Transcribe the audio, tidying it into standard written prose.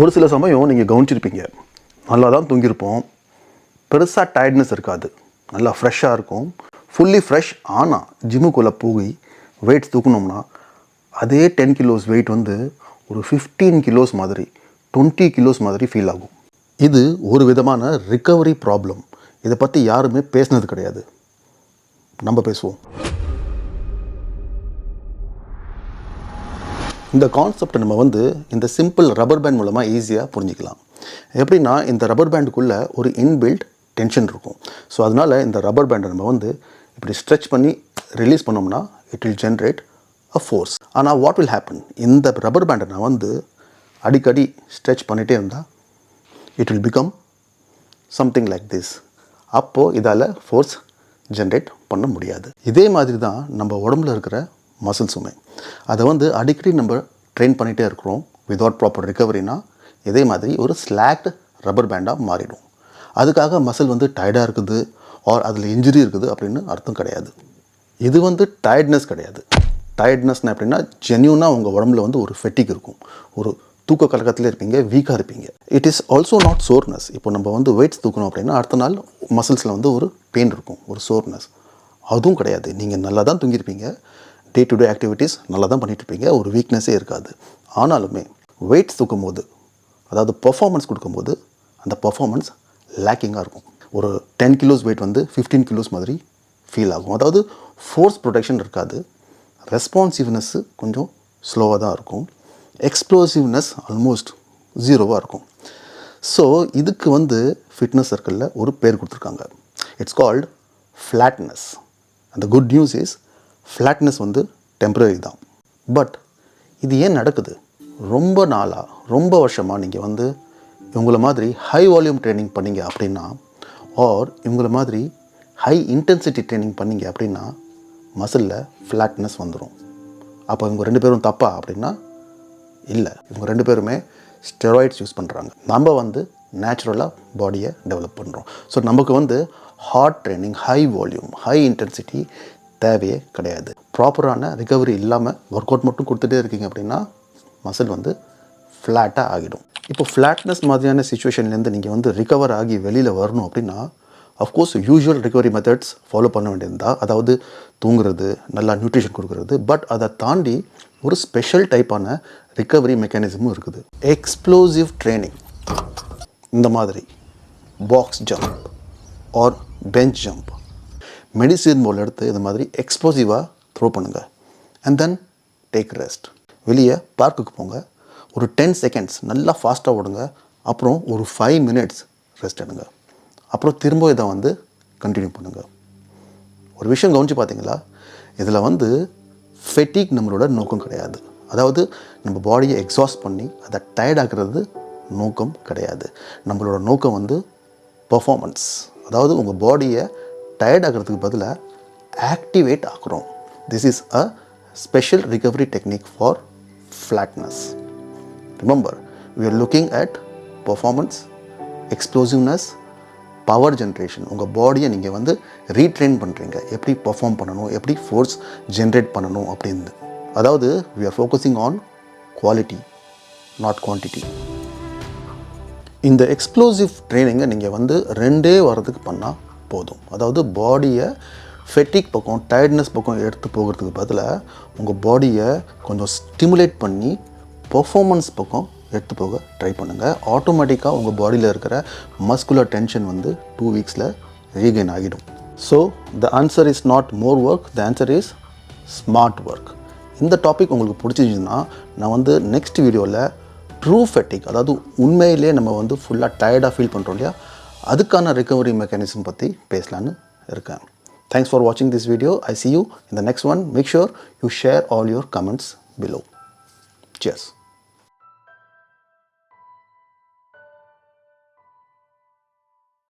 ஒரு சில சமயம் நீங்கள் கவனிச்சிருப்பீங்க, நல்லா தான் தூங்கியிருப்போம், பெருசாக டயர்ட்னஸ் இருக்காது, நல்லா ஃப்ரெஷ்ஷாக இருக்கும், ஃபுல்லி ஃப்ரெஷ். ஆனால் ஜிம்முக்குள்ளே போய் வெயிட்ஸ் தூக்கணும்னா அதே 10 கிலோஸ் வெயிட் வந்து ஒரு 15 கிலோஸ் மாதிரி, 20 கிலோஸ் மாதிரி ஃபீல் ஆகும். இது ஒரு விதமான ரிகவரி ப்ராப்ளம். இதை பற்றி யாருமே பேசினது கிடையாது. நம்ம பேசுவோம். இந்த கான்செப்டை நம்ம வந்து இந்த சிம்பிள் ரப்பர் பேண்ட் மூலமாக ஈஸியாக புரிஞ்சிக்கலாம். எப்படின்னா, இந்த ரப்பர் பேண்டுக்குள்ளே ஒரு இன்பில்ட் டென்ஷன் இருக்கும். ஸோ அதனால் இந்த ரப்பர் பேண்டை நம்ம வந்து இப்படி ஸ்ட்ரெச் பண்ணி ரிலீஸ் பண்ணோம்னா it will generate a force. ஆனால் வாட் வில் ஹேப்பன், இந்த ரப்பர் பேண்டை நான் வந்து அடிக்கடி ஸ்ட்ரெச் பண்ணிகிட்டே இருந்தால் it will become something like this. அப்போது இதால் ஃபோர்ஸ் ஜென்ரேட் பண்ண முடியாது. இதே மாதிரி தான் நம்ம உடம்புல இருக்கிற மசில்ஸுமே. அதை வந்து அடிக்கடி நம்ம ட்ரெயின் பண்ணிகிட்டே இருக்கிறோம் விதவுட் ப்ராப்பர் ரிகவரினா இதே மாதிரி ஒரு ஸ்லாக்டு ரப்பர் பேண்டாக மாறிடும். அதுக்காக மசில் வந்து டயர்டாக இருக்குது ஆர் அதில் இன்ஜுரி இருக்குது அப்படின்னு அர்த்தம் கிடையாது. இது வந்து டயர்ட்னஸ் கிடையாது. டயர்ட்னஸ்னால் எப்படின்னா, ஜென்யூனாக உங்கள் உடம்புல வந்து ஒரு ஃபெட்டிக் இருக்கும், ஒரு தூக்க கலக்கத்தில் இருப்பீங்க, வீக்காக இருப்பீங்க. It is also not soreness. இப்போ நம்ம வந்து வெயிட்ஸ் தூக்கணும் அப்படின்னா அடுத்த நாள் மசில்ஸில் வந்து ஒரு பெயின் இருக்கும், ஒரு சோர்னஸ். அதுவும் கிடையாது. நீங்கள் நல்லா தான் தூங்கியிருப்பீங்க, டே டு டே ஆக்டிவிட்டீஸ் நல்லா தான் பண்ணிகிட்ருப்பீங்க, ஒரு வீக்னஸே இருக்காது. ஆனாலுமே வெயிட்ஸ் தூக்கும் போது, அதாவது பர்ஃபார்மன்ஸ் கொடுக்கும்போது அந்த பர்ஃபார்மன்ஸ் லேக்கிங்காக இருக்கும். ஒரு 10 கிலோஸ் வெயிட் வந்து 15 கிலோஸ் மாதிரி ஃபீல் ஆகும். அதாவது ஃபோர்ஸ் ப்ரொடெக்ஷன் இருக்காது, ரெஸ்பான்சிவ்னஸ்ஸு கொஞ்சம் ஸ்லோவாக தான் இருக்கும், எக்ஸ்ப்ளோசிவ்னஸ் ஆல்மோஸ்ட் ஜீரோவாக இருக்கும். ஸோ இதுக்கு வந்து ஃபிட்னஸ் சர்க்கிளில் ஒரு பேர் கொடுத்துருக்காங்க. It's called flatness. அந்த குட் நியூஸ் இஸ் ஃப்ளாட்னஸ் வந்து டெம்பரரி தான். பட் இது ஏன் நடக்குது? ரொம்ப நாளாக, ரொம்ப வருஷமாக நீங்கள் வந்து இவங்கள மாதிரி ஹை வால்யூம் ட்ரைனிங் பண்ணிங்க அப்படின்னா, ஆர் இவங்கள மாதிரி ஹை இன்டென்சிட்டி ட்ரைனிங் பண்ணிங்க அப்படின்னா மசிலில் ஃப்ளாட்னஸ் வந்துடும். அப்போ இவங்க 2 பேரும் தப்பா அப்படின்னா இல்லை. இவங்க 2 பேருமே ஸ்டெராய்ட்ஸ் யூஸ் பண்ணுறாங்க. நம்ம வந்து நேச்சுரலாக பாடியை டெவலப் பண்ணுறோம். ஸோ நமக்கு வந்து hard training, high volume, high intensity தேவையே கிடையாது. ப்ராப்பரான ரிகவரி இல்லாமல் ஒர்க் அவுட் மட்டும் கொடுத்துட்டே இருக்கீங்க அப்படின்னா மசில் வந்து ஃப்ளாட்டாக ஆகிடும். இப்போ ஃப்ளாட்னஸ் மாதிரியான சுச்சுவேஷன்லேருந்து நீங்கள் வந்து ரிகவர் ஆகி வெளியில் வரணும் அப்படின்னா of course usual recovery methods follow பண்ண வேண்டியிருந்தால், அதாவது தூங்குறது, நல்லா நியூட்ரிஷன் கொடுக்குறது. பட் அதை தாண்டி ஒரு ஸ்பெஷல் டைப்பான ரிகவரி மெக்கானிசமும் இருக்குது. Explosive training. இந்த மாதிரி box jump or bench jump, medicine ball எடுத்து இந்த மாதிரி எக்ஸ்ப்ளோசிவாக த்ரோ பண்ணுங்கள். And then take rest. வெளியே பார்க்குக்கு போங்க, ஒரு 10 செகண்ட்ஸ் நல்லா ஃபாஸ்ட்டாக ஓடுங்க, அப்புறம் ஒரு 5 மினிட்ஸ் ரெஸ்ட் எடுங்க, அப்புறம் திரும்ப இதை வந்து கண்டினியூ பண்ணுங்கள். ஒரு விஷயம் கவனித்து பார்த்தீங்களா, இதில் வந்து ஃபெட்டிக் நம்மளோட நோக்கம் கிடையாது. அதாவது நம்ம பாடியை எக்ஸாஸ்ட் பண்ணி அதை டயர்ட் ஆக்குறது நோக்கம் கிடையாது. நம்மளோட நோக்கம் வந்து பர்ஃபார்மன்ஸ். அதாவது உங்கள் பாடியை டயர்ட் ஆகிறதுக்கு பதிலாக ஆக்டிவேட் ஆக்குறோம். This is a special recovery technique for flatness. Remember, we are looking at performance, explosiveness, power generation. உங்கள் பாடியை நீங்கள் வந்து ரீட்ரெயின் பண்ணுறீங்க, எப்படி பர்ஃபார்ம் பண்ணணும், எப்படி ஃபோர்ஸ் ஜென்ரேட் பண்ணணும் அப்படின்னு. அதாவது we are focusing on quality, not quantity. இந்த எக்ஸ்ப்ளோசிவ் ட்ரைனிங்கை நீங்கள் வந்து 2 வாரத்துக்கு பண்ணால் போதும். அதாவது பாடியை ஃபெட்டிக் பக்கம், டயர்ட்னஸ் பக்கம் எடுத்து போகிறதுக்கு பதிலாக உங்கள் பாடியை கொஞ்சம் ஸ்டிமுலேட் பண்ணி பர்ஃபார்மன்ஸ் பக்கம் எடுத்து போக ட்ரை பண்ணுங்கள். ஆட்டோமேட்டிக்காக உங்கள் பாடியில் இருக்கிற மஸ்குலர் டென்ஷன் வந்து 2 வீக்ஸில் ரீகெயின் ஆகிடும். So the answer is not more work, the answer is smart work. இந்த டாபிக் உங்களுக்கு பிடிச்சிருந்துச்சுன்னா நான் வந்து நெக்ஸ்ட் வீடியோவில் ட்ரூ ஃபெட்டிக், அதாவது உண்மையிலே நம்ம வந்து ஃபுல்லாக டயர்டாக ஃபீல் பண்ணுறோம் இல்லையா, அதுக்கான ரிகவரி மெக்கானிசம் பற்றி பேசலான்னு இருக்கேன். Thanks for watching this video. I see you in the next one. Make sure you share all your comments below. Cheers.